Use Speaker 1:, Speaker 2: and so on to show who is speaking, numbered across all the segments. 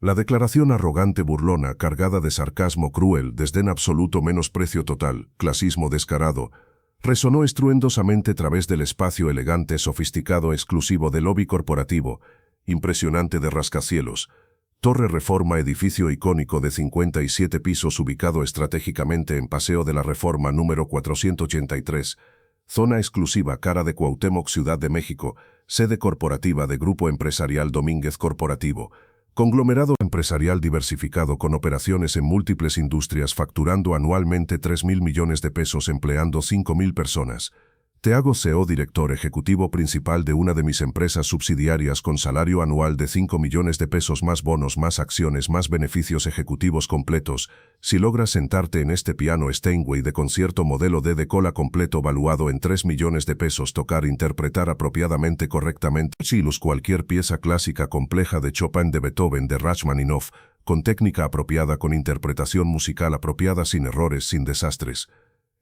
Speaker 1: La declaración arrogante burlona, cargada de sarcasmo cruel, desdén absoluto, menosprecio total, clasismo descarado, resonó estruendosamente a través del espacio elegante, sofisticado, exclusivo del lobby corporativo, impresionante de rascacielos. Torre Reforma, edificio icónico de 57 pisos ubicado estratégicamente en Paseo de la Reforma número 483, zona exclusiva cara de Cuauhtémoc, Ciudad de México, sede corporativa de Grupo Empresarial Domínguez Corporativo, conglomerado empresarial diversificado con operaciones en múltiples industrias facturando anualmente 3.000 millones de pesos empleando 5.000 personas. Te hago CEO, director ejecutivo principal de una de mis empresas subsidiarias con salario anual de 5 millones de pesos más bonos, más acciones, más beneficios ejecutivos completos. Si logras sentarte en este piano Steinway de concierto modelo D de cola completo valuado en 3 millones de pesos, tocar, interpretar apropiadamente, correctamente, Chilus, cualquier pieza clásica compleja de Chopin, de Beethoven, de Rachmaninoff, con técnica apropiada, con interpretación musical apropiada, sin errores, sin desastres.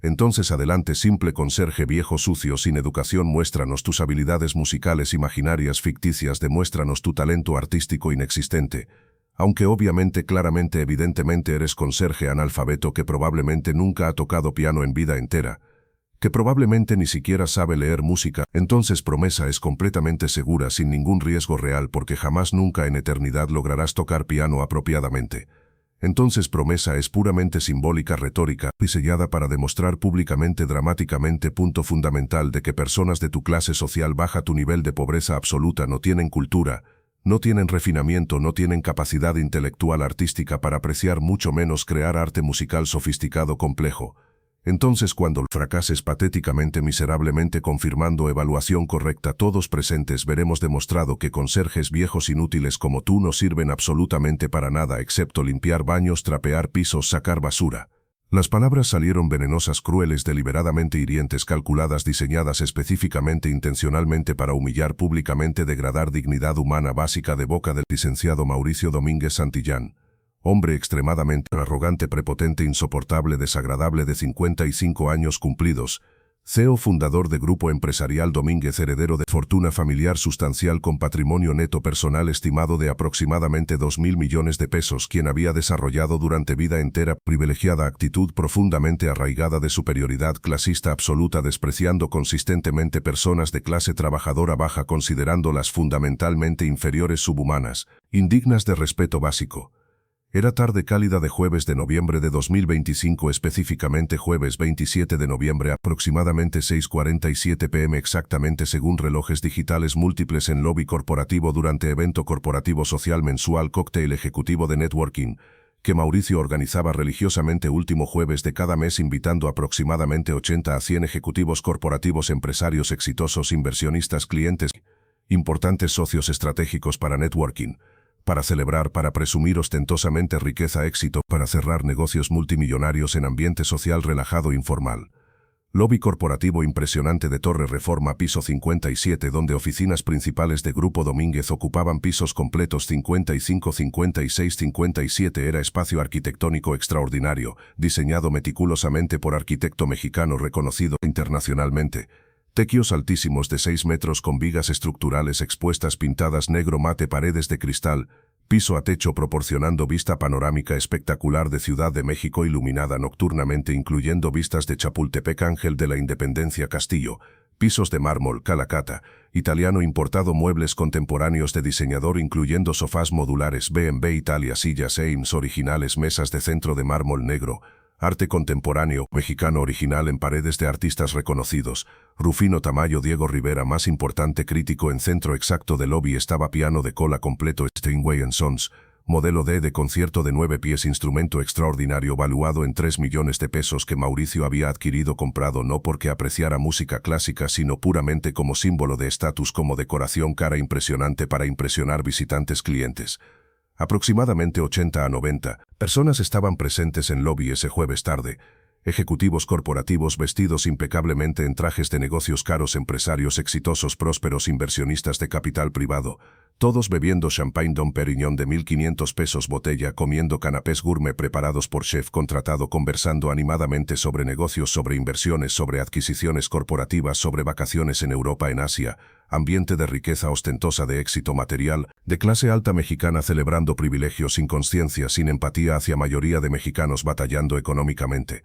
Speaker 1: Entonces adelante, simple conserje viejo sucio sin educación, muéstranos tus habilidades musicales imaginarias ficticias, demuéstranos tu talento artístico inexistente. Aunque obviamente, claramente, evidentemente eres conserje analfabeto que probablemente nunca ha tocado piano en vida entera, que probablemente ni siquiera sabe leer música, entonces promesa es completamente segura, sin ningún riesgo real, porque jamás nunca en eternidad lograrás tocar piano apropiadamente. Entonces promesa es puramente simbólica, retórica, diseñada para demostrar públicamente, dramáticamente, punto fundamental de que personas de tu clase social baja, tu nivel de pobreza absoluta, no tienen cultura, no tienen refinamiento, no tienen capacidad intelectual artística para apreciar, mucho menos crear arte musical sofisticado complejo. Entonces cuando fracases patéticamente, miserablemente, confirmando evaluación correcta, todos presentes veremos demostrado que conserjes viejos inútiles como tú no sirven absolutamente para nada excepto limpiar baños, trapear pisos, sacar basura. Las palabras salieron venenosas, crueles, deliberadamente hirientes, calculadas, diseñadas específicamente, intencionalmente para humillar públicamente, degradar dignidad humana básica de boca del licenciado Mauricio Domínguez Santillán. Hombre extremadamente arrogante, prepotente, insoportable, desagradable, de 55 años cumplidos, CEO fundador de Grupo Empresarial Domínguez, heredero de fortuna familiar sustancial con patrimonio neto personal estimado de aproximadamente 2.000 millones de pesos, quien había desarrollado durante vida entera privilegiada actitud profundamente arraigada de superioridad clasista absoluta, despreciando consistentemente personas de clase trabajadora baja, considerándolas fundamentalmente inferiores, subhumanas, indignas de respeto básico. Era tarde cálida de jueves de noviembre de 2025, específicamente jueves 27 de noviembre, aproximadamente 6:47 p.m. exactamente según relojes digitales múltiples en lobby corporativo durante evento corporativo social mensual cóctel ejecutivo de networking, que Mauricio organizaba religiosamente último jueves de cada mes, invitando aproximadamente 80 a 100 ejecutivos corporativos, empresarios exitosos, inversionistas, clientes, importantes socios estratégicos para networking, para celebrar, para presumir ostentosamente riqueza, éxito, para cerrar negocios multimillonarios en ambiente social relajado, informal. Lobby corporativo impresionante de Torre Reforma, piso 57, donde oficinas principales de Grupo Domínguez ocupaban pisos completos 55, 56, 57. Era espacio arquitectónico extraordinario, diseñado meticulosamente por arquitecto mexicano reconocido internacionalmente. Tequios altísimos de 6 metros con vigas estructurales expuestas pintadas negro mate, paredes de cristal, piso a techo proporcionando vista panorámica espectacular de Ciudad de México iluminada nocturnamente, incluyendo vistas de Chapultepec, Ángel de la Independencia, Castillo, pisos de mármol, Calacata, italiano importado, muebles contemporáneos de diseñador incluyendo sofás modulares B&B Italia, sillas Eames originales, mesas de centro de mármol negro, arte contemporáneo, mexicano original en paredes de artistas reconocidos. Rufino Tamayo, Diego Rivera, más importante crítico en centro exacto del lobby estaba piano de cola completo Steinway & Sons, modelo D de concierto de 9 pies, instrumento extraordinario valuado en 3 millones de pesos que Mauricio había adquirido, comprado no porque apreciara música clásica sino puramente como símbolo de estatus, como decoración cara impresionante para impresionar visitantes, clientes. Aproximadamente 80 a 90 personas estaban presentes en lobby ese jueves tarde. Ejecutivos corporativos vestidos impecablemente en trajes de negocios caros, empresarios exitosos, prósperos, inversionistas de capital privado, todos bebiendo champagne Dom Perignon de 1.500 pesos botella, comiendo canapés gourmet preparados por chef contratado, conversando animadamente sobre negocios, sobre inversiones, sobre adquisiciones corporativas, sobre vacaciones en Europa, en Asia, ambiente de riqueza ostentosa, de éxito material, de clase alta mexicana, celebrando privilegios sin conciencia, sin empatía hacia mayoría de mexicanos batallando económicamente.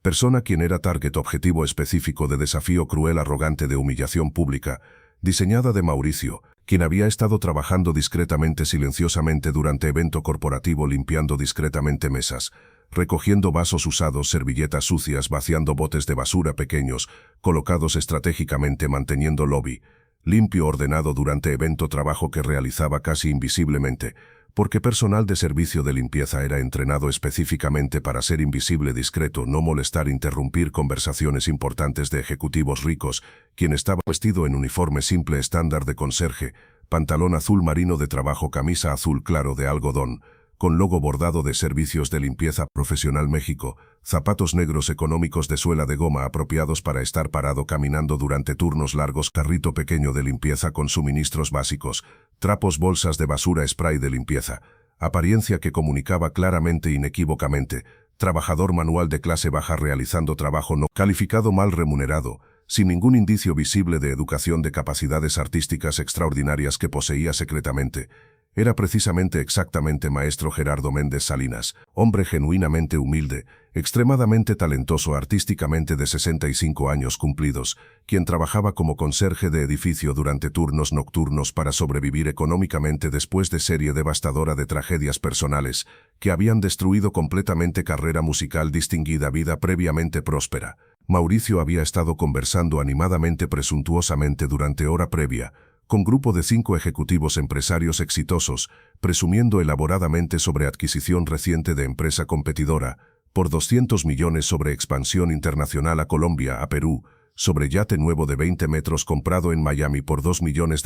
Speaker 1: Persona quien era target objetivo específico de desafío cruel, arrogante, de humillación pública, diseñada de Mauricio, quien había estado trabajando discretamente, silenciosamente durante evento corporativo, limpiando discretamente mesas, recogiendo vasos usados, servilletas sucias, vaciando botes de basura pequeños, colocados estratégicamente, manteniendo lobby limpio, ordenado durante evento, trabajo que realizaba casi invisiblemente, porque personal de servicio de limpieza era entrenado específicamente para ser invisible, discreto, no molestar, interrumpir conversaciones importantes de ejecutivos ricos, quien estaba vestido en uniforme simple estándar de conserje, pantalón azul marino de trabajo, camisa azul claro de algodón, con logo bordado de Servicios de Limpieza Profesional México, zapatos negros económicos de suela de goma apropiados para estar parado caminando durante turnos largos, carrito pequeño de limpieza con suministros básicos, trapos, bolsas de basura, spray de limpieza, apariencia que comunicaba claramente e inequívocamente, trabajador manual de clase baja realizando trabajo no calificado, mal remunerado, sin ningún indicio visible de educación, de capacidades artísticas extraordinarias que poseía secretamente. Era precisamente exactamente maestro Gerardo Méndez Salinas, hombre genuinamente humilde, extremadamente talentoso artísticamente, de 65 años cumplidos, quien trabajaba como conserje de edificio durante turnos nocturnos para sobrevivir económicamente después de serie devastadora de tragedias personales que habían destruido completamente carrera musical distinguida, vida previamente próspera. Mauricio había estado conversando animadamente, presuntuosamente durante hora previa, con grupo de 5 ejecutivos empresarios exitosos, presumiendo elaboradamente sobre adquisición reciente de empresa competidora, por 200 millones, sobre expansión internacional a Colombia, a Perú, sobre yate nuevo de 20 metros comprado en Miami por $2 millones,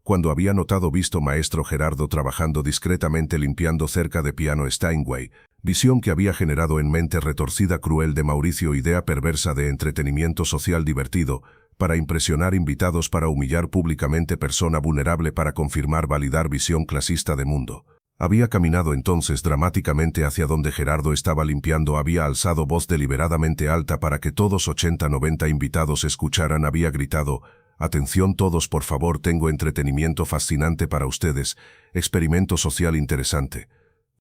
Speaker 1: cuando había visto maestro Gerardo trabajando discretamente limpiando cerca de piano Steinway, visión que había generado en mente retorcida cruel de Mauricio, idea perversa de entretenimiento social divertido, para impresionar invitados, para humillar públicamente persona vulnerable, para confirmar, validar visión clasista de mundo. Había caminado entonces dramáticamente hacia donde Gerardo estaba limpiando, había alzado voz deliberadamente alta para que todos 80-90 invitados escucharan, había gritado: «Atención todos, por favor, tengo entretenimiento fascinante para ustedes, experimento social interesante».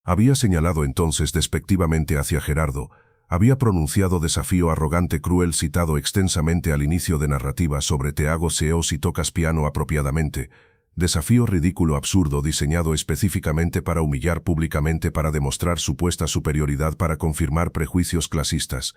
Speaker 1: Había señalado entonces despectivamente hacia Gerardo, había pronunciado desafío arrogante, cruel, citado extensamente al inicio de narrativa sobre «Te hago SEO si tocas piano apropiadamente», desafío ridículo, absurdo, diseñado específicamente para humillar públicamente, para demostrar supuesta superioridad, para confirmar prejuicios clasistas.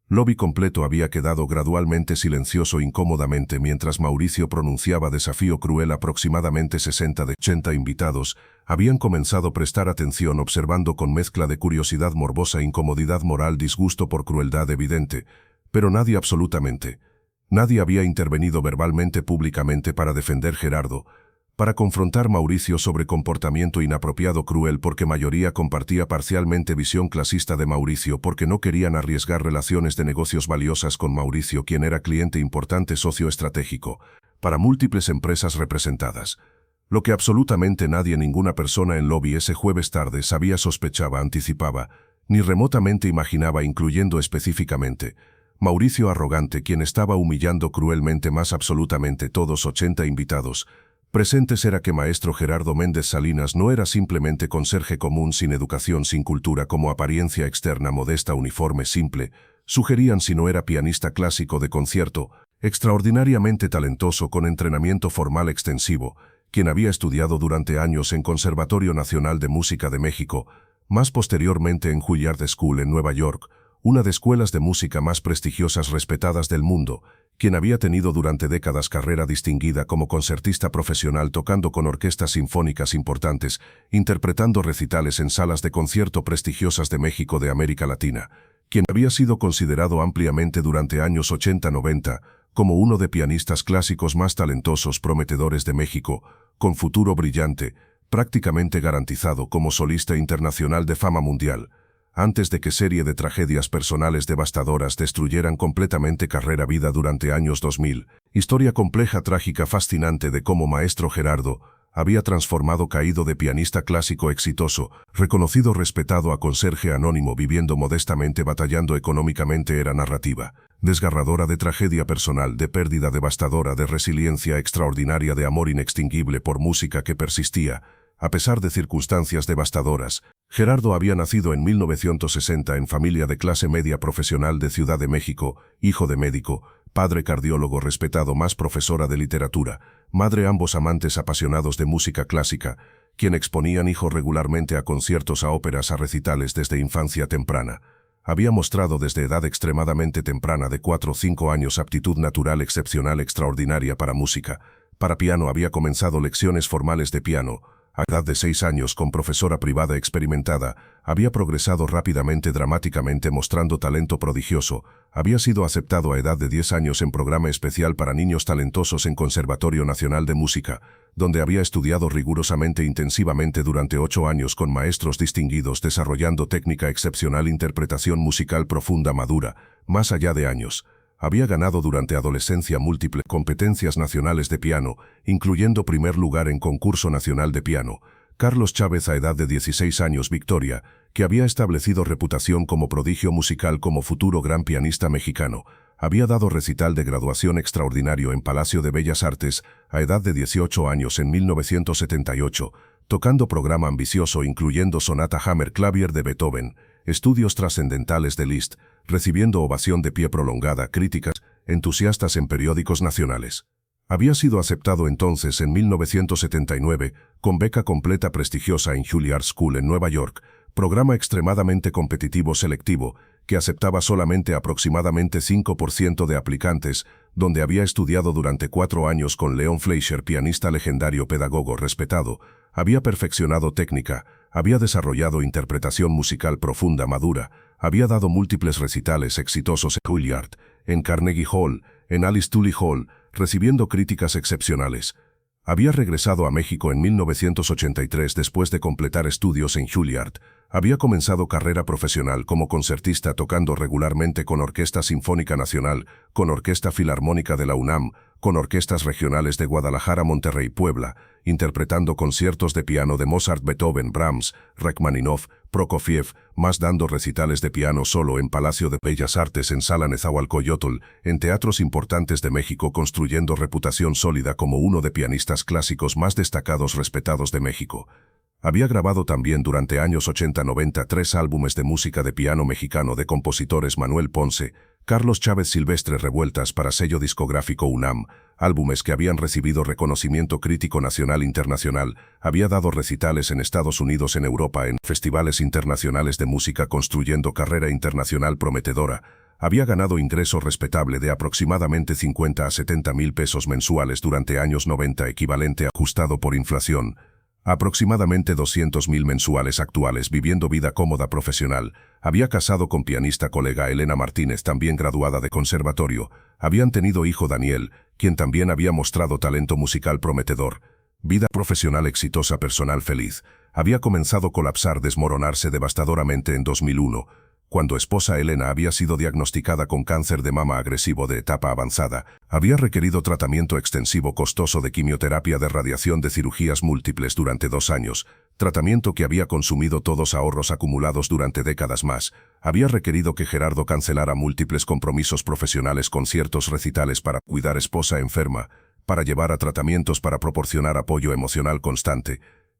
Speaker 1: Lobby completo había quedado gradualmente silencioso incómodamente mientras Mauricio pronunciaba desafío cruel. Aproximadamente 60 de 80 invitados habían comenzado a prestar atención, observando con mezcla de curiosidad morbosa, incomodidad moral, disgusto por crueldad evidente, pero nadie, absolutamente nadie, había intervenido verbalmente públicamente para defender Gerardo, para confrontar Mauricio sobre comportamiento inapropiado, cruel, porque mayoría compartía parcialmente visión clasista de Mauricio, porque no querían arriesgar relaciones de negocios valiosas con Mauricio, quien era cliente importante, socio estratégico, para múltiples empresas representadas. Lo que absolutamente nadie, ninguna persona en lobby ese jueves tarde sabía, sospechaba, anticipaba, ni remotamente imaginaba, incluyendo específicamente Mauricio arrogante, quien estaba humillando cruelmente más absolutamente todos 80 invitados presentes, era que maestro Gerardo Méndez Salinas no era simplemente conserje común, sin educación, sin cultura, como apariencia externa, modesta, uniforme, simple, sugerían, sino era pianista clásico de concierto, extraordinariamente talentoso, con entrenamiento formal extensivo, quien había estudiado durante años en Conservatorio Nacional de Música de México, más posteriormente en Juilliard School en Nueva York, una de escuelas de música más prestigiosas respetadas del mundo, quien había tenido durante décadas carrera distinguida como concertista profesional, tocando con orquestas sinfónicas importantes, interpretando recitales en salas de concierto prestigiosas de México, de América Latina, quien había sido considerado ampliamente durante años 80-90 como uno de pianistas clásicos más talentosos, prometedores de México, con futuro brillante, prácticamente garantizado como solista internacional de fama mundial, antes de que serie de tragedias personales devastadoras destruyeran completamente carrera, vida durante años 2000. Historia compleja, trágica, fascinante de cómo maestro Gerardo había transformado caído de pianista clásico exitoso, reconocido respetado a conserje anónimo viviendo modestamente batallando económicamente era narrativa, desgarradora de tragedia personal, de pérdida devastadora, de resiliencia extraordinaria, de amor inextinguible por música que persistía, a pesar de circunstancias devastadoras. Gerardo había nacido en 1960 en familia de clase media profesional de Ciudad de México, hijo de médico, padre cardiólogo respetado, más profesora de literatura, madre ambos amantes apasionados de música clásica, quien exponían hijo regularmente a conciertos, a óperas, a recitales desde infancia temprana. Había mostrado desde edad extremadamente temprana de 4 o 5 años aptitud natural excepcional extraordinaria para música. Para piano había comenzado lecciones formales de piano. A edad de 6 años, con profesora privada experimentada, había progresado rápidamente, dramáticamente, mostrando talento prodigioso. Había sido aceptado a edad de 10 años en programa especial para niños talentosos en Conservatorio Nacional de Música, donde había estudiado rigurosamente intensivamente durante 8 años con maestros distinguidos, desarrollando técnica excepcional, interpretación musical profunda, madura, más allá de años. Había ganado durante adolescencia múltiples competencias nacionales de piano, incluyendo primer lugar en concurso nacional de piano. Carlos Chávez, a edad de 16 años, Victoria, que había establecido reputación como prodigio musical, como futuro gran pianista mexicano, había dado recital de graduación extraordinario en Palacio de Bellas Artes, a edad de 18 años en 1978, tocando programa ambicioso incluyendo Sonata Hammer-Clavier de Beethoven, estudios trascendentales de Liszt, recibiendo ovación de pie prolongada, críticas entusiastas en periódicos nacionales. Había sido aceptado entonces en 1979 con beca completa prestigiosa en Juilliard School en Nueva York, programa extremadamente competitivo selectivo que aceptaba solamente aproximadamente 5% de aplicantes, donde había estudiado durante 4 años con Leon Fleischer, pianista legendario, pedagogo respetado, había perfeccionado técnica, había desarrollado interpretación musical profunda, madura, había dado múltiples recitales exitosos en Juilliard, en Carnegie Hall, en Alice Tully Hall, recibiendo críticas excepcionales. Había regresado a México en 1983 después de completar estudios en Juilliard. Había comenzado carrera profesional como concertista, tocando regularmente con Orquesta Sinfónica Nacional, con Orquesta Filarmónica de la UNAM, con orquestas regionales de Guadalajara, Monterrey, Puebla, interpretando conciertos de piano de Mozart, Beethoven, Brahms, Rachmaninoff, Prokofiev, más dando recitales de piano solo en Palacio de Bellas Artes, en Sala Nezahualcóyotl, en teatros importantes de México, construyendo reputación sólida como uno de pianistas clásicos más destacados, respetados de México. Había grabado también durante años 80-90 3 álbumes de música de piano mexicano de compositores Manuel Ponce, Carlos Chávez, Silvestre Revueltas para sello discográfico UNAM, álbumes que habían recibido reconocimiento crítico nacional e internacional. Había dado recitales en Estados Unidos, en Europa, en festivales internacionales de música, construyendo carrera internacional prometedora. Había ganado ingreso respetable de aproximadamente 50 a 70 mil pesos mensuales durante años 90, equivalente ajustado por inflación. Aproximadamente 200.000 mensuales actuales, viviendo vida cómoda profesional. Había casado con pianista colega Elena Martínez, también graduada de conservatorio. Habían tenido hijo Daniel, quien también había mostrado talento musical prometedor. Vida profesional exitosa, personal feliz. Había comenzado a colapsar, desmoronarse devastadoramente en 2001. Cuando esposa Elena había sido diagnosticada con cáncer de mama agresivo de etapa avanzada, había requerido tratamiento extensivo costoso de quimioterapia, de radiación, de cirugías múltiples durante 2 años, tratamiento que había consumido todos ahorros acumulados durante décadas más. Había requerido que Gerardo cancelara múltiples compromisos profesionales, conciertos, recitales para cuidar esposa enferma, para llevar a tratamientos, para proporcionar apoyo emocional constante.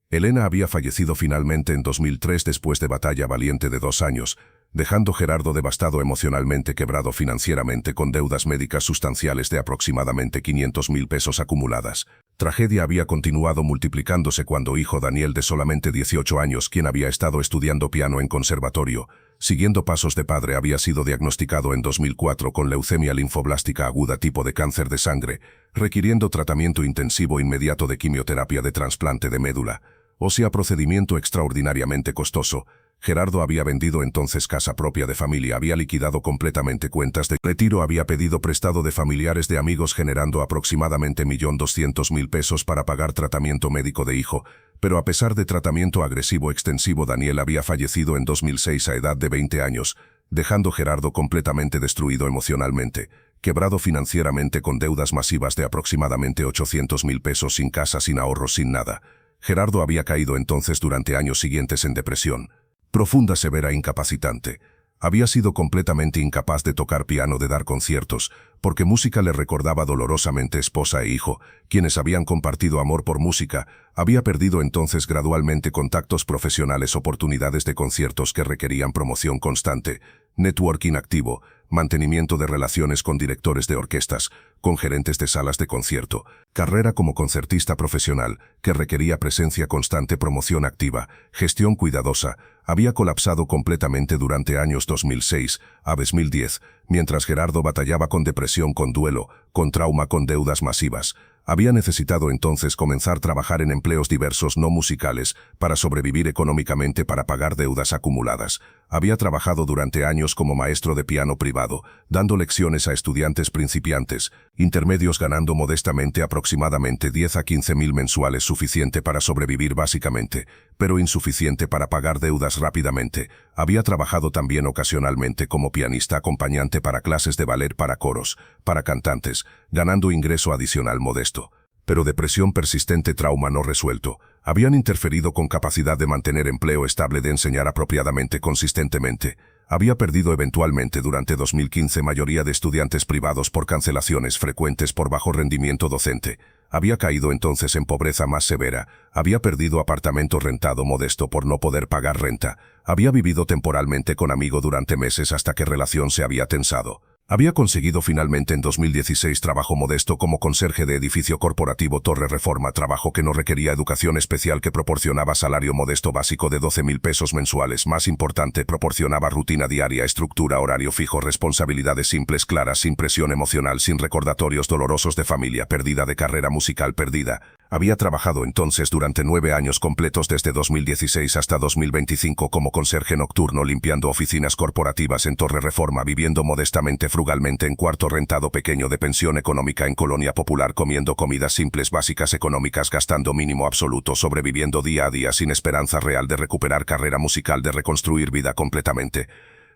Speaker 1: Elena había fallecido finalmente en 2003 después de batalla valiente de 2 años, dejando Gerardo devastado emocionalmente, quebrado financieramente, con deudas médicas sustanciales de aproximadamente 500.000 pesos acumuladas. Tragedia había continuado multiplicándose cuando hijo Daniel, de solamente 18 años, quien había estado estudiando piano en conservatorio, siguiendo pasos de padre, había sido diagnosticado en 2004 con leucemia linfoblástica aguda, tipo de cáncer de sangre, requiriendo tratamiento intensivo inmediato de quimioterapia, de trasplante de médula ósea, procedimiento extraordinariamente costoso. Gerardo había vendido entonces casa propia de familia, había liquidado completamente cuentas de retiro, había pedido prestado de familiares, de amigos, generando aproximadamente 1.200.000 pesos para pagar tratamiento médico de hijo. Pero a pesar de tratamiento agresivo extensivo, Daniel había fallecido en 2006 a edad de 20 años, dejando Gerardo completamente destruido emocionalmente. quebrado financieramente con deudas masivas de aproximadamente 800.000 pesos, sin casa, sin ahorros, sin nada. Gerardo había caído entonces durante años siguientes en depresión profunda, severa, incapacitante. Había sido completamente incapaz de tocar piano, de dar conciertos, porque música le recordaba dolorosamente esposa e hijo, quienes habían compartido amor por música. Había perdido entonces gradualmente contactos profesionales, oportunidades de conciertos que requerían promoción constante, networking activo, mantenimiento de relaciones con directores de orquestas, con gerentes de salas de concierto, carrera como concertista profesional, que requería presencia constante, promoción activa, gestión cuidadosa. Había colapsado completamente durante años 2006 a 2010, mientras Gerardo batallaba con depresión, con duelo, con trauma, con deudas masivas. Había necesitado entonces comenzar a trabajar en empleos diversos no musicales para sobrevivir económicamente, para pagar deudas acumuladas. Había trabajado durante años como maestro de piano privado, dando lecciones a estudiantes principiantes, intermedios, ganando modestamente aproximadamente 10 a 15.000 mensuales, suficiente para sobrevivir básicamente, pero insuficiente para pagar deudas rápidamente. Había trabajado también ocasionalmente como pianista acompañante para clases de ballet, para coros, para cantantes, ganando ingreso adicional modesto. Pero depresión persistente, trauma no resuelto, habían interferido con capacidad de mantener empleo estable, de enseñar apropiadamente, consistentemente. Había perdido eventualmente durante 2015 mayoría de estudiantes privados por cancelaciones frecuentes, por bajo rendimiento docente. Había caído entonces en pobreza más severa. Había perdido apartamento rentado modesto por no poder pagar renta. Había vivido temporalmente con amigo durante meses hasta que relación se había tensado. Había conseguido finalmente en 2016 trabajo modesto como conserje de edificio corporativo Torre Reforma, trabajo que no requería educación especial, que proporcionaba salario modesto básico de 12.000 pesos mensuales. Más importante, proporcionaba rutina diaria, estructura, horario fijo, responsabilidades simples, claras, sin presión emocional, sin recordatorios dolorosos de familia, pérdida de carrera musical, perdida. Había trabajado entonces durante 9 años completos, desde 2016 hasta 2025, como conserje nocturno, limpiando oficinas corporativas en Torre Reforma, viviendo modestamente, frugalmente, en cuarto rentado pequeño de pensión económica en Colonia Popular, comiendo comidas simples, básicas, económicas, gastando mínimo absoluto, sobreviviendo día a día sin esperanza real de recuperar carrera musical, de reconstruir vida completamente.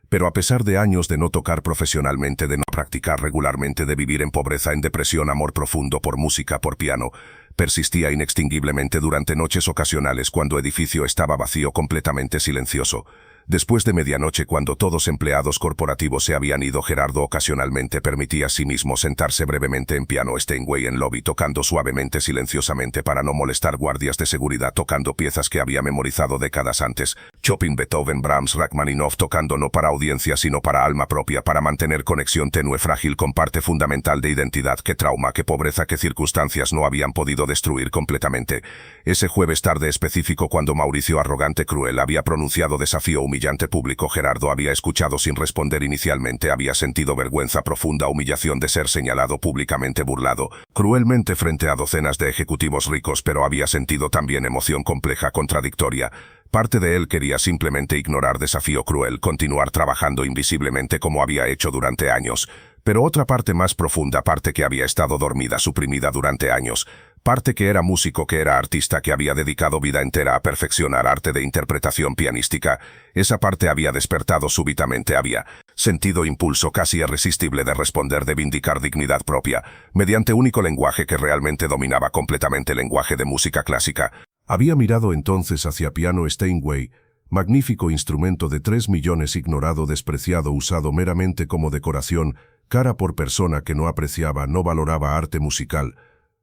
Speaker 1: Pero a pesar de años de no tocar profesionalmente, de no practicar regularmente, de vivir en pobreza, en depresión, amor profundo por música, por piano, persistía inextinguiblemente durante noches ocasionales, cuando edificio estaba vacío, completamente silencioso. Después de medianoche, cuando todos empleados corporativos se habían ido, Gerardo ocasionalmente permitía a sí mismo sentarse brevemente en piano Steinway en lobby, tocando suavemente, silenciosamente, para no molestar guardias de seguridad, tocando piezas que había memorizado décadas antes. Chopin, Beethoven, Brahms, Rachmaninoff, tocando no para audiencia sino para alma propia, para mantener conexión tenue, frágil, con parte fundamental de identidad que trauma, que pobreza, que circunstancias no habían podido destruir completamente. Ese jueves tarde específico, cuando Mauricio, arrogante, cruel, había pronunciado desafío humillante público, Gerardo había escuchado sin responder inicialmente. Había sentido vergüenza, profunda humillación de ser señalado públicamente, burlado cruelmente frente a docenas de ejecutivos ricos, pero había sentido también emoción compleja, contradictoria. Parte de él quería simplemente ignorar desafío cruel, continuar trabajando invisiblemente como había hecho durante años. Pero otra parte más profunda, parte que había estado dormida, suprimida durante años, parte que era músico, que era artista, que había dedicado vida entera a perfeccionar arte de interpretación pianística, esa parte había despertado súbitamente, había sentido impulso casi irresistible de responder, de vindicar dignidad propia, mediante único lenguaje que realmente dominaba completamente, el lenguaje de música clásica. Había mirado entonces hacia piano Steinway, magnífico instrumento de 3 millones, ignorado, despreciado, usado meramente como decoración, cara por persona que no apreciaba, no valoraba arte musical.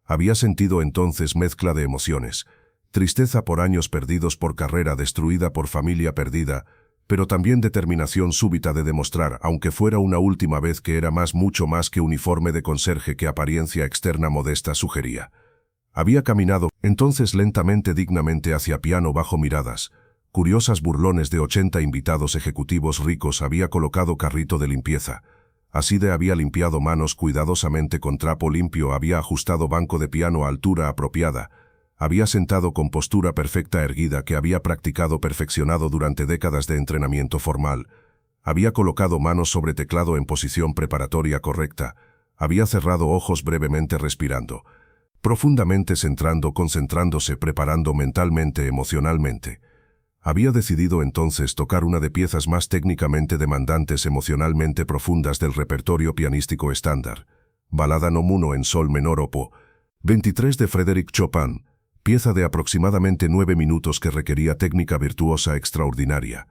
Speaker 1: Había sentido entonces mezcla de emociones: tristeza por años perdidos, por carrera destruida, por familia perdida, pero también determinación súbita de demostrar, aunque fuera una última vez, que era mucho más que uniforme de conserje, que apariencia externa modesta sugería. Había caminado entonces lentamente, dignamente, hacia piano, bajo miradas curiosas, burlones de 80 invitados ejecutivos ricos. Había colocado carrito de limpieza. Así de había limpiado manos cuidadosamente con trapo limpio, había ajustado banco de piano a altura apropiada, había sentado con postura perfecta erguida, que había practicado, perfeccionado durante décadas de entrenamiento formal, había colocado manos sobre teclado en posición preparatoria correcta, había cerrado ojos brevemente, respirando profundamente, centrando, concentrándose, preparando mentalmente, emocionalmente. Había decidido entonces tocar una de piezas más técnicamente demandantes, emocionalmente profundas del repertorio pianístico estándar, Balada No. 1 en sol menor op. 23 de Frédéric Chopin, pieza de aproximadamente 9 minutos que requería técnica virtuosa extraordinaria.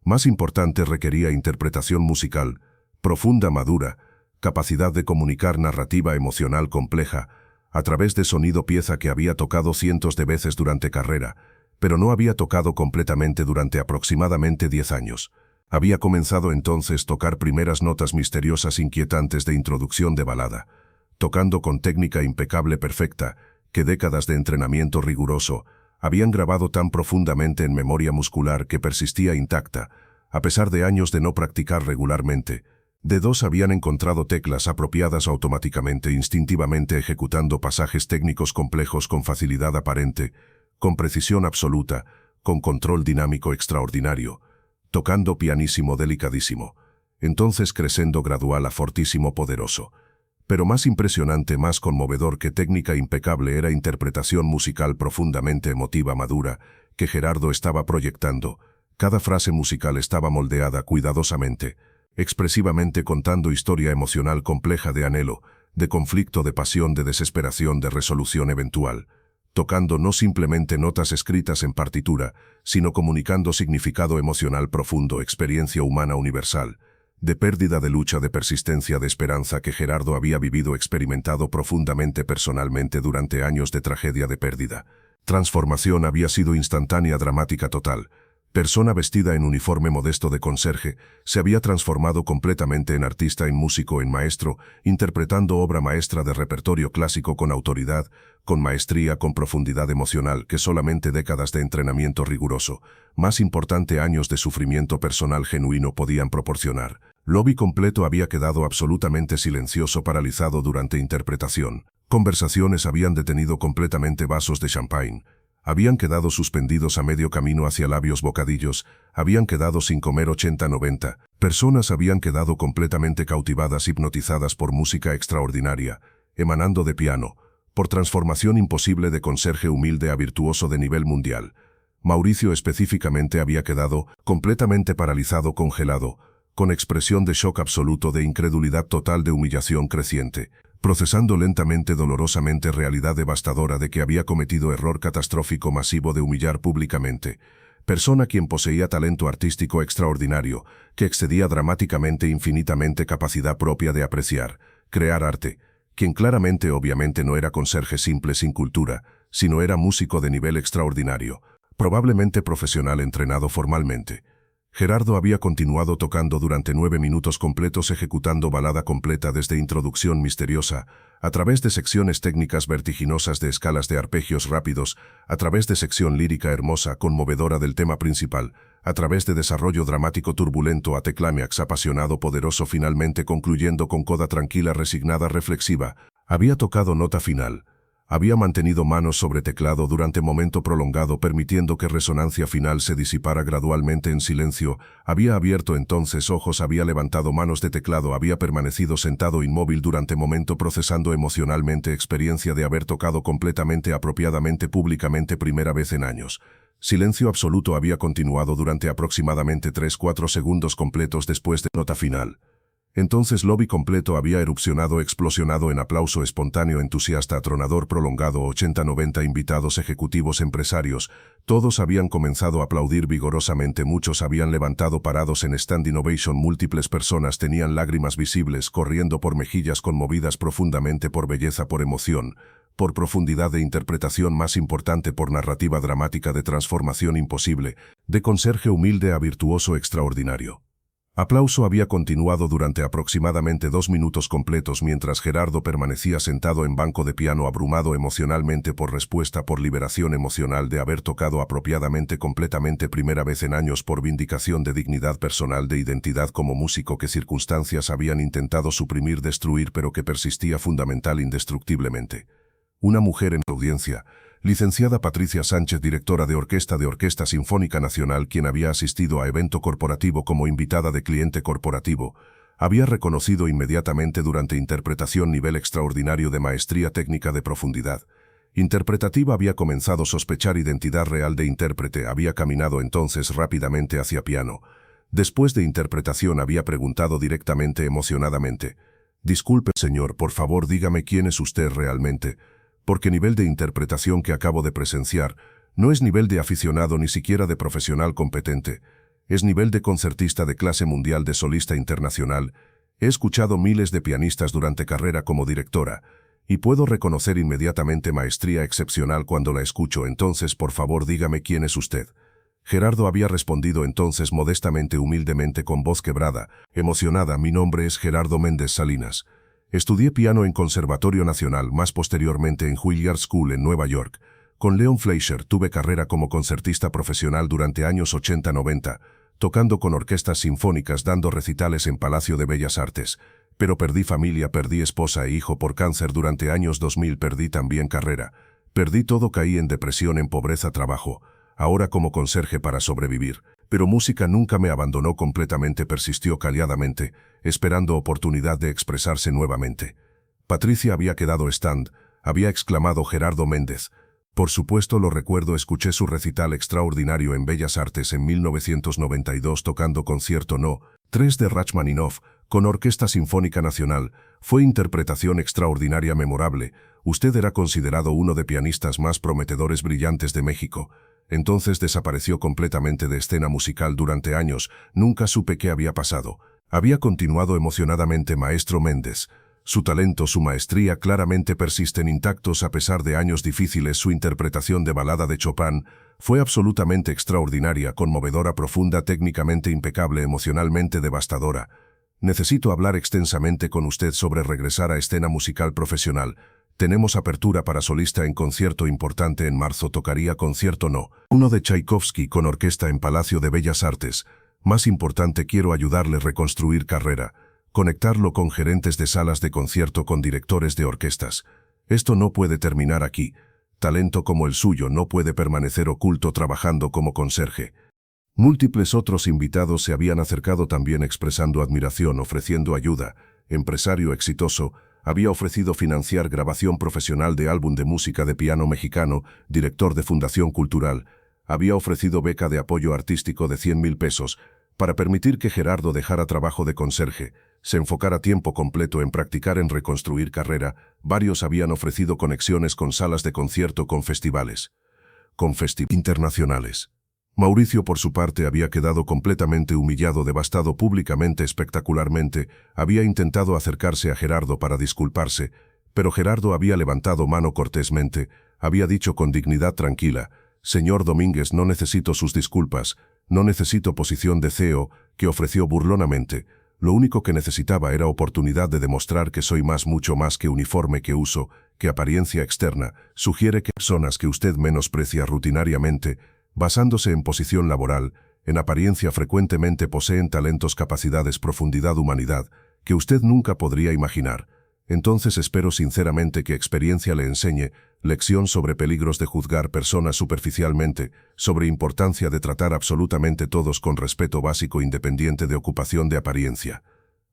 Speaker 1: Más importante, requería interpretación musical, profunda, madura, capacidad de comunicar narrativa emocional compleja, a través de sonido, pieza que había tocado cientos de veces durante carrera, pero no había tocado completamente durante aproximadamente 10 años. Había comenzado entonces tocar primeras notas misteriosas inquietantes de introducción de balada, tocando con técnica impecable perfecta, que décadas de entrenamiento riguroso habían grabado tan profundamente en memoria muscular que persistía intacta, a pesar de años de no practicar regularmente. Dedos habían encontrado teclas apropiadas automáticamente, instintivamente ejecutando pasajes técnicos complejos con facilidad aparente, con precisión absoluta, con control dinámico extraordinario, tocando pianísimo delicadísimo, entonces crescendo gradual a fortísimo poderoso. Pero más impresionante, más conmovedor que técnica impecable era interpretación musical profundamente emotiva, madura, que Gerardo estaba proyectando. Cada frase musical estaba moldeada cuidadosamente, expresivamente, contando historia emocional compleja de anhelo, de conflicto, de pasión, de desesperación, de resolución eventual. Tocando no simplemente notas escritas en partitura, sino comunicando significado emocional profundo, experiencia humana universal, de pérdida, de lucha, de persistencia, de esperanza que Gerardo había vivido, experimentado profundamente personalmente durante años de tragedia, de pérdida. Transformación había sido instantánea, dramática, total. Persona vestida en uniforme modesto de conserje, se había transformado completamente en artista, en músico, en maestro, interpretando obra maestra de repertorio clásico con autoridad, con maestría, con profundidad emocional que solamente décadas de entrenamiento riguroso, más importante años de sufrimiento personal genuino podían proporcionar. Lobby completo había quedado absolutamente silencioso, paralizado durante interpretación. Conversaciones habían detenido completamente, vasos de champagne habían quedado suspendidos a medio camino hacia labios, bocadillos, habían quedado sin comer 80-90. Personas habían quedado completamente cautivadas, hipnotizadas por música extraordinaria, emanando de piano, por transformación imposible de conserje humilde a virtuoso de nivel mundial. Mauricio específicamente había quedado completamente paralizado, congelado, con expresión de shock absoluto, de incredulidad total, de humillación creciente, procesando lentamente, dolorosamente, realidad devastadora de que había cometido error catastrófico masivo de humillar públicamente. Persona quien poseía talento artístico extraordinario, que excedía dramáticamente, infinitamente, capacidad propia de apreciar, crear arte, quien claramente, obviamente no era conserje simple sin cultura, sino era músico de nivel extraordinario, probablemente profesional, entrenado formalmente. Gerardo había continuado tocando durante 9 minutos completos, ejecutando balada completa desde introducción misteriosa, a través de secciones técnicas vertiginosas de escalas de arpegios rápidos, a través de sección lírica hermosa, conmovedora del tema principal, a través de desarrollo dramático turbulento a clímax apasionado, poderoso, finalmente concluyendo con coda tranquila, resignada, reflexiva. Había tocado nota final. Había mantenido manos sobre teclado durante momento prolongado, permitiendo que resonancia final se disipara gradualmente en silencio. Había abierto entonces ojos, había levantado manos de teclado, había permanecido sentado inmóvil durante momento, procesando emocionalmente experiencia de haber tocado completamente, apropiadamente, públicamente, primera vez en años. Silencio absoluto había continuado durante aproximadamente 3-4 segundos completos después de nota final. Entonces lobby completo había erupcionado, explosionado en aplauso espontáneo, entusiasta, atronador, prolongado. 80-90 invitados, ejecutivos, empresarios, todos habían comenzado a aplaudir vigorosamente, muchos habían levantado parados en standing ovation, múltiples personas tenían lágrimas visibles corriendo por mejillas, conmovidas profundamente por belleza, por emoción, por profundidad de interpretación, más importante, por narrativa dramática de transformación imposible, de conserje humilde a virtuoso extraordinario. Aplauso había continuado durante aproximadamente 2 minutos completos mientras Gerardo permanecía sentado en banco de piano, abrumado emocionalmente por respuesta, por liberación emocional de haber tocado apropiadamente, completamente, primera vez en años, por vindicación de dignidad personal, de identidad como músico que circunstancias habían intentado suprimir, destruir, pero que persistía fundamental, indestructiblemente. Una mujer en la audiencia, licenciada Patricia Sánchez, directora de Orquesta Sinfónica Nacional, quien había asistido a evento corporativo como invitada de cliente corporativo, había reconocido inmediatamente durante interpretación nivel extraordinario de maestría técnica, de profundidad. Interpretativa había comenzado a sospechar identidad real de intérprete, había caminado entonces rápidamente hacia piano. Después de interpretación había preguntado directamente emocionadamente. «Disculpe, señor, por favor dígame quién es usted realmente, porque nivel de interpretación que acabo de presenciar no es nivel de aficionado ni siquiera de profesional competente, es nivel de concertista de clase mundial, de solista internacional. He escuchado miles de pianistas durante carrera como directora, y puedo reconocer inmediatamente maestría excepcional cuando la escucho, entonces por favor dígame quién es usted». Gerardo había respondido entonces modestamente, humildemente, con voz quebrada, emocionada: «Mi nombre es Gerardo Méndez Salinas. Estudié piano en Conservatorio Nacional, más posteriormente en Juilliard School en Nueva York. Con Leon Fleischer tuve carrera como concertista profesional durante años 80-90, tocando con orquestas sinfónicas, dando recitales en Palacio de Bellas Artes. Pero perdí familia, perdí esposa e hijo por cáncer durante años 2000, perdí también carrera. Perdí todo, caí en depresión, en pobreza, trabajo ahora como conserje para sobrevivir. Pero música nunca me abandonó completamente», persistió calladamente, esperando oportunidad de expresarse nuevamente. «Patricia había quedado stand», había exclamado Gerardo Méndez. «Por supuesto lo recuerdo, escuché su recital extraordinario en Bellas Artes en 1992 tocando concierto No. 3 de Rachmaninoff, con Orquesta Sinfónica Nacional. Fue interpretación extraordinaria, memorable. Usted era considerado uno de pianistas más prometedores, brillantes de México». Entonces desapareció completamente de escena musical durante años, nunca supe qué había pasado. Había continuado emocionadamente maestro Méndez. Su talento, su maestría claramente persisten intactos a pesar de años difíciles. Su interpretación de balada de Chopin fue absolutamente extraordinaria, conmovedora, profunda, técnicamente impecable, emocionalmente devastadora. Necesito hablar extensamente con usted sobre regresar a escena musical profesional. Tenemos apertura para solista en concierto importante en marzo. Tocaría concierto No. 1 de Tchaikovsky con orquesta en Palacio de Bellas Artes. Más importante, quiero ayudarle a reconstruir carrera, conectarlo con gerentes de salas de concierto, con directores de orquestas. Esto no puede terminar aquí. Talento como el suyo no puede permanecer oculto trabajando como conserje». Múltiples otros invitados se habían acercado también expresando admiración, ofreciendo ayuda. Empresario exitoso, había ofrecido financiar grabación profesional de álbum de música de piano mexicano, director de Fundación Cultural. Había ofrecido beca de apoyo artístico de 100,000 pesos para permitir que Gerardo dejara trabajo de conserje, se enfocara tiempo completo en practicar, en reconstruir carrera. Varios habían ofrecido conexiones con salas de concierto, con festivales, internacionales. Mauricio, por su parte, había quedado completamente humillado, devastado públicamente, espectacularmente. Había intentado acercarse a Gerardo para disculparse, pero Gerardo había levantado mano cortésmente, había dicho con dignidad tranquila: «Señor Domínguez, no necesito sus disculpas, no necesito posición de CEO», que ofreció burlonamente. «Lo único que necesitaba era oportunidad de demostrar que soy mucho más que uniforme que uso, que apariencia externa. Sugiere que personas que usted menosprecia rutinariamente, basándose en posición laboral, en apariencia, frecuentemente poseen talentos, capacidades, profundidad, humanidad, que usted nunca podría imaginar. Entonces espero sinceramente que experiencia le enseñe lección sobre peligros de juzgar personas superficialmente, sobre importancia de tratar absolutamente todos con respeto básico, independiente de ocupación, de apariencia».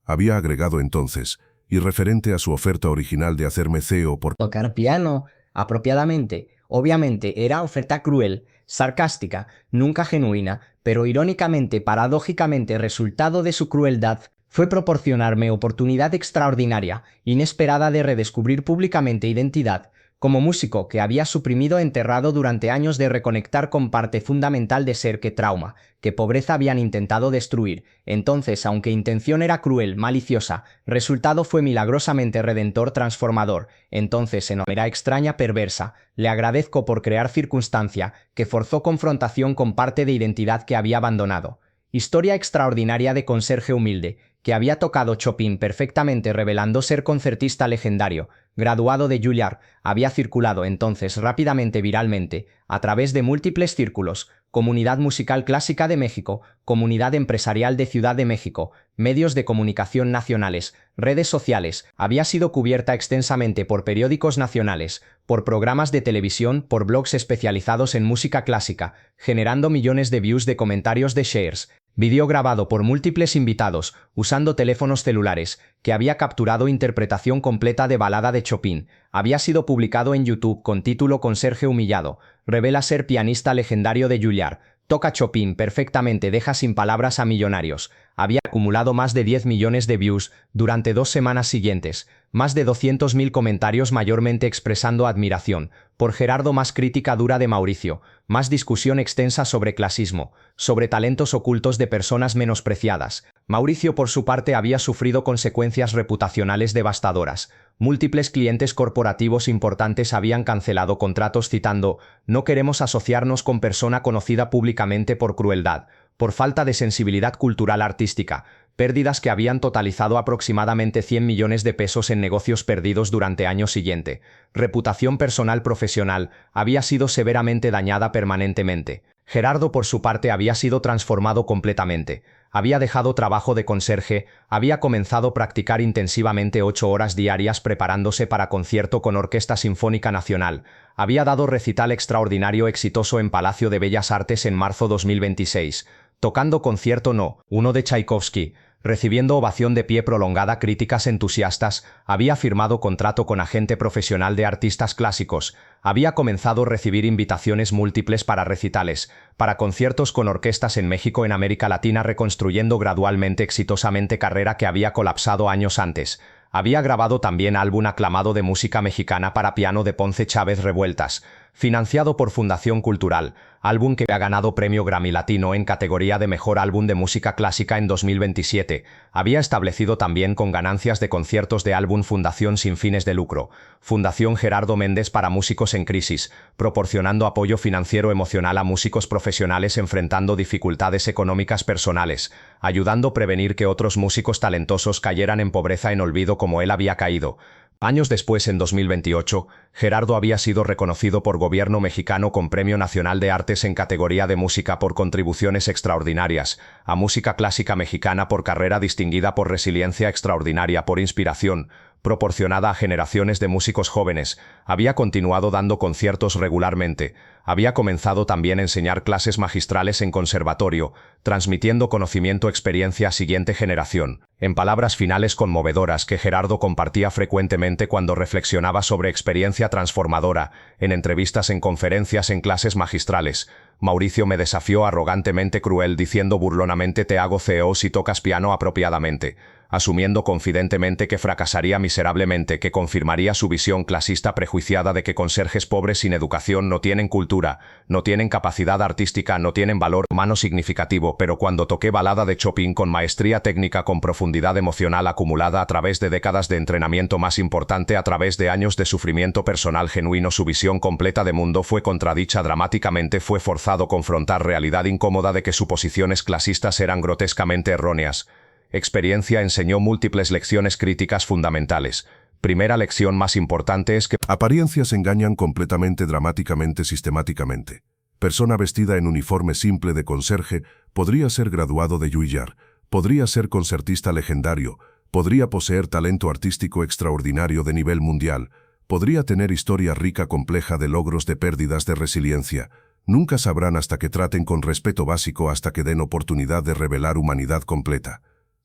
Speaker 1: Había agregado entonces, y referente a su oferta original de hacerme CEO por
Speaker 2: tocar piano apropiadamente. Obviamente era oferta cruel, sarcástica, nunca genuina, pero irónicamente, paradójicamente, resultado de su crueldad fue proporcionarme oportunidad extraordinaria, inesperada, de redescubrir públicamente identidad como músico que había suprimido, enterrado durante años, de reconectar con parte fundamental de ser, que trauma, que pobreza habían intentado destruir. Entonces, aunque intención era cruel, maliciosa, resultado fue milagrosamente redentor, transformador. Entonces, en era extraña, perversa, le agradezco por crear circunstancia que forzó confrontación con parte de identidad que había abandonado. Historia extraordinaria de conserje humilde, que había tocado Chopin perfectamente, revelando ser concertista legendario, graduado de Juilliard, había circulado entonces rápidamente, viralmente, a través de múltiples círculos: Comunidad Musical Clásica de México, Comunidad Empresarial de Ciudad de México, medios de comunicación nacionales, redes sociales. Había sido cubierta extensamente por periódicos nacionales, por programas de televisión, por blogs especializados en música clásica, generando millones de views, de comentarios, de shares. Vídeo grabado por múltiples invitados, usando teléfonos celulares, que había capturado interpretación completa de Balada de Chopin. Había sido publicado en YouTube con título Conserje humillado. Revela ser pianista legendario de Juilliard. Toca Chopin perfectamente, deja sin palabras a millonarios. Había acumulado más de 10 millones de views durante 2 semanas siguientes. Más de 200.000 comentarios mayormente expresando admiración. Por Gerardo, más crítica dura de Mauricio. Más discusión extensa sobre clasismo. Sobre talentos ocultos de personas menospreciadas. Mauricio, por su parte, había sufrido consecuencias reputacionales devastadoras. Múltiples clientes corporativos importantes habían cancelado contratos citando: "No queremos asociarnos con persona conocida públicamente por crueldad, por falta de sensibilidad cultural artística", pérdidas que habían totalizado aproximadamente 100 millones de pesos en negocios perdidos durante año siguiente. Reputación personal profesional había sido severamente dañada permanentemente. Gerardo, por su parte, había sido transformado completamente. Había dejado trabajo de conserje, había comenzado a practicar intensivamente 8 horas diarias preparándose para concierto con Orquesta Sinfónica Nacional. Había dado recital extraordinario exitoso en Palacio de Bellas Artes en marzo 2026, tocando concierto No. 1 de Tchaikovsky, recibiendo ovación de pie prolongada, críticas entusiastas. Había firmado contrato con agente profesional de artistas clásicos. Había comenzado a recibir invitaciones múltiples para recitales, para conciertos con orquestas en México, en América Latina, reconstruyendo gradualmente exitosamente carrera que había colapsado años antes. Había grabado también álbum aclamado de música mexicana para piano de Ponce Chávez, Revueltas, financiado por Fundación Cultural, álbum que ha ganado premio Grammy Latino en categoría de Mejor Álbum de Música Clásica en 2027. Había establecido también con ganancias de conciertos de álbum Fundación sin fines de lucro, Fundación Gerardo Méndez para músicos en crisis, proporcionando apoyo financiero emocional a músicos profesionales enfrentando dificultades económicas personales, ayudando a prevenir que otros músicos talentosos cayeran en pobreza, en olvido como él había caído. Años después, en 2028, Gerardo había sido reconocido por gobierno mexicano con Premio Nacional de Artes en categoría de música por contribuciones extraordinarias a música clásica mexicana, por carrera distinguida, por resiliencia extraordinaria, por inspiración proporcionada a generaciones de músicos jóvenes. Había continuado dando conciertos regularmente. Había comenzado también a enseñar clases magistrales en conservatorio, transmitiendo conocimiento, experiencia a siguiente generación. En palabras finales conmovedoras que Gerardo compartía frecuentemente cuando reflexionaba sobre experiencia transformadora, en entrevistas, en conferencias, en clases magistrales: Mauricio me desafió arrogantemente, cruel, diciendo burlonamente: te hago CEO si tocas piano apropiadamente, asumiendo confidentemente que fracasaría miserablemente, que confirmaría su visión clasista prejuiciada de que conserjes pobres sin educación no tienen cultura, no tienen capacidad artística, no tienen valor humano significativo. Pero cuando toqué Balada de Chopin con maestría técnica, con profundidad emocional acumulada a través de décadas de entrenamiento, más importante, a través de años de sufrimiento personal genuino, su visión completa de mundo fue contradicha dramáticamente, fue forzado a confrontar realidad incómoda de que suposiciones clasistas eran grotescamente erróneas. Experiencia enseñó múltiples lecciones críticas fundamentales. Primera lección más importante es que
Speaker 1: apariencias engañan completamente, dramáticamente, sistemáticamente. Persona vestida en uniforme simple de conserje podría ser graduado de Juilliard, podría ser concertista legendario, podría poseer talento artístico extraordinario de nivel mundial, podría tener historia rica, compleja de logros, de pérdidas, de resiliencia. Nunca sabrán hasta que traten con respeto básico, hasta que den oportunidad de revelar humanidad completa.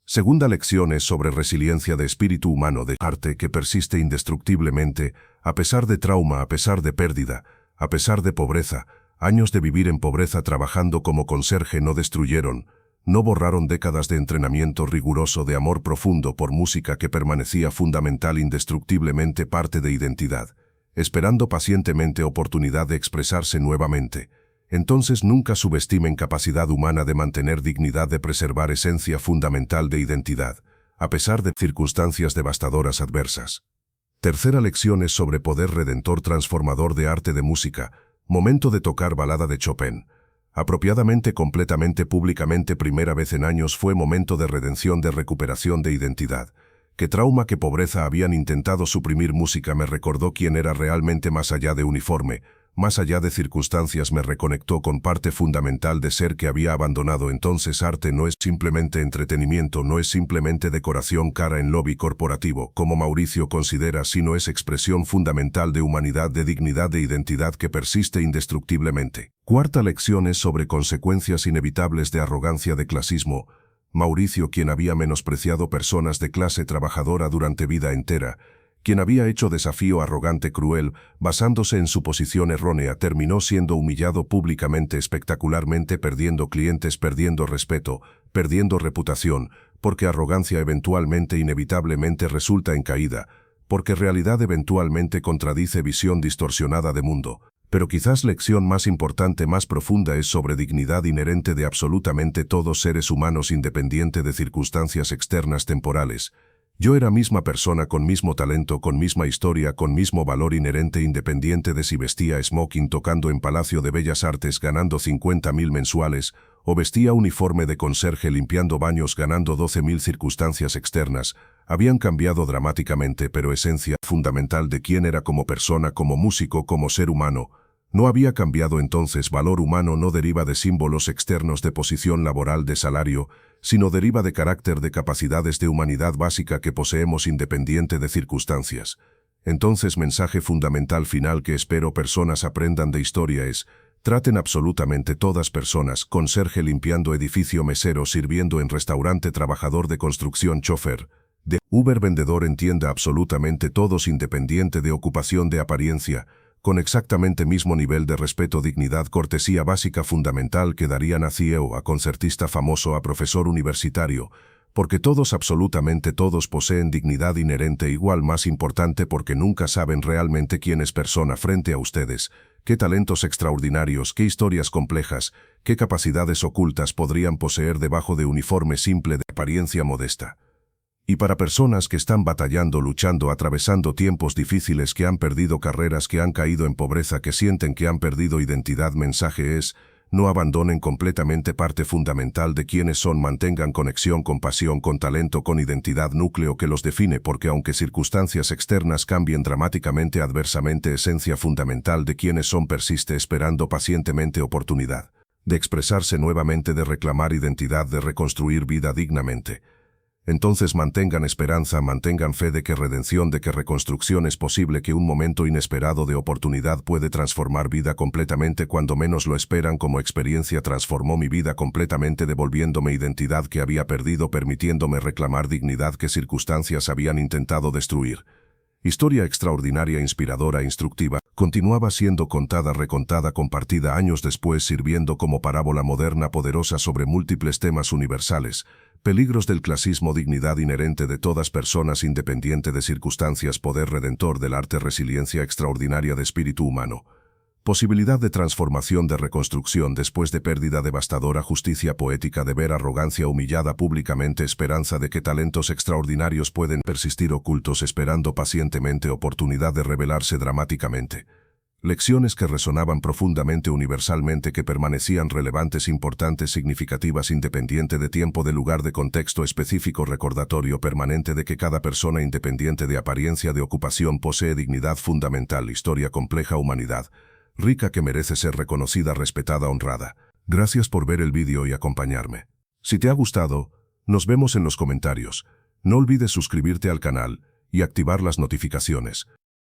Speaker 1: Segunda lección es sobre resiliencia de espíritu humano, de arte que persiste indestructiblemente, a pesar de trauma, a pesar de pérdida, a pesar de pobreza. Años de vivir en pobreza trabajando como conserje no destruyeron, no borraron décadas de entrenamiento riguroso, de amor profundo por música que permanecía fundamental, indestructiblemente parte de identidad, esperando pacientemente oportunidad de expresarse nuevamente. Entonces nunca subestimen capacidad humana de mantener dignidad, de preservar esencia fundamental de identidad, a pesar de circunstancias devastadoras adversas. Tercera lección es sobre poder redentor transformador de arte, de música. Momento de tocar Balada de Chopin. Apropiadamente, completamente, públicamente, primera vez en años, fue momento de redención, de recuperación de identidad. Qué trauma, qué pobreza habían intentado suprimir música, me recordó quién era realmente más allá de uniforme, más allá de circunstancias, me reconectó con parte fundamental de ser que había abandonado. Entonces arte no es simplemente entretenimiento, no es simplemente decoración cara en lobby corporativo, como Mauricio considera, sino es expresión fundamental de humanidad, de dignidad, de identidad que persiste indestructiblemente. Cuarta lección es sobre consecuencias inevitables de arrogancia, de clasismo. Mauricio, quien había menospreciado personas de clase trabajadora durante vida entera, quien había hecho desafío arrogante, cruel, basándose en su posición errónea, terminó siendo humillado públicamente, espectacularmente, perdiendo clientes, perdiendo respeto, perdiendo reputación, porque arrogancia eventualmente, inevitablemente resulta en caída, porque realidad eventualmente contradice visión distorsionada de mundo. Pero quizás lección más importante, más profunda, es sobre dignidad inherente de absolutamente todos seres humanos, independiente de circunstancias externas temporales. Yo era misma persona, con mismo talento, con misma historia, con mismo valor inherente, independiente de si vestía smoking tocando en Palacio de Bellas Artes ganando 50.000 mensuales, o vestía uniforme de conserje limpiando baños ganando 12.000. Circunstancias externas habían cambiado dramáticamente, pero esencia fundamental de quién era como persona, como músico, como ser humano, no había cambiado. Entonces valor humano no deriva de símbolos externos, de posición laboral, de salario, sino deriva de carácter, de capacidades, de humanidad básica que poseemos independiente de circunstancias. Entonces mensaje fundamental final que espero personas aprendan de historia es: traten absolutamente todas personas, conserje limpiando edificio, mesero sirviendo en restaurante, trabajador de construcción, chofer de Uber, vendedor en tienda, absolutamente todos independiente de ocupación, de apariencia, con exactamente mismo nivel de respeto, dignidad, cortesía básica fundamental que darían a CEO, a concertista famoso, a profesor universitario, porque todos, absolutamente todos, poseen dignidad inherente igual, más importante porque nunca saben realmente quién es persona frente a ustedes, qué talentos extraordinarios, qué historias complejas, qué capacidades ocultas podrían poseer debajo de uniforme simple de apariencia modesta. Y para personas que están batallando, luchando, atravesando tiempos difíciles, que han perdido carreras, que han caído en pobreza, que sienten que han perdido identidad, mensaje es: no abandonen completamente parte fundamental de quienes son, mantengan conexión con pasión, con talento, con identidad, núcleo que los define, porque aunque circunstancias externas cambien dramáticamente, adversamente, esencia fundamental de quienes son persiste, esperando pacientemente oportunidad de expresarse nuevamente, de reclamar identidad, de reconstruir vida dignamente. Entonces mantengan esperanza, mantengan fe de que redención, de que reconstrucción es posible, que un momento inesperado de oportunidad puede transformar vida completamente cuando menos lo esperan. Como experiencia transformó mi vida completamente, devolviéndome identidad que había perdido, permitiéndome reclamar dignidad que circunstancias habían intentado destruir. Historia extraordinaria, inspiradora, instructiva, continuaba siendo contada, recontada, compartida años después, sirviendo como parábola moderna poderosa sobre múltiples temas universales: peligros del clasismo, dignidad inherente de todas personas independiente de circunstancias, poder redentor del arte, resiliencia extraordinaria de espíritu humano, posibilidad de transformación, de reconstrucción después de pérdida devastadora, justicia poética de ver arrogancia humillada públicamente, esperanza de que talentos extraordinarios pueden persistir ocultos, esperando pacientemente oportunidad de revelarse dramáticamente. Lecciones que resonaban profundamente, universalmente, que permanecían relevantes, importantes, significativas, independiente de tiempo, de lugar, de contexto específico, recordatorio permanente de que cada persona, independiente de apariencia, de ocupación, posee dignidad fundamental, historia compleja, humanidad rica que merece ser reconocida, respetada, honrada. Gracias por ver el vídeo y acompañarme. Si te ha gustado, nos vemos en los comentarios. No olvides suscribirte al canal y activar las notificaciones.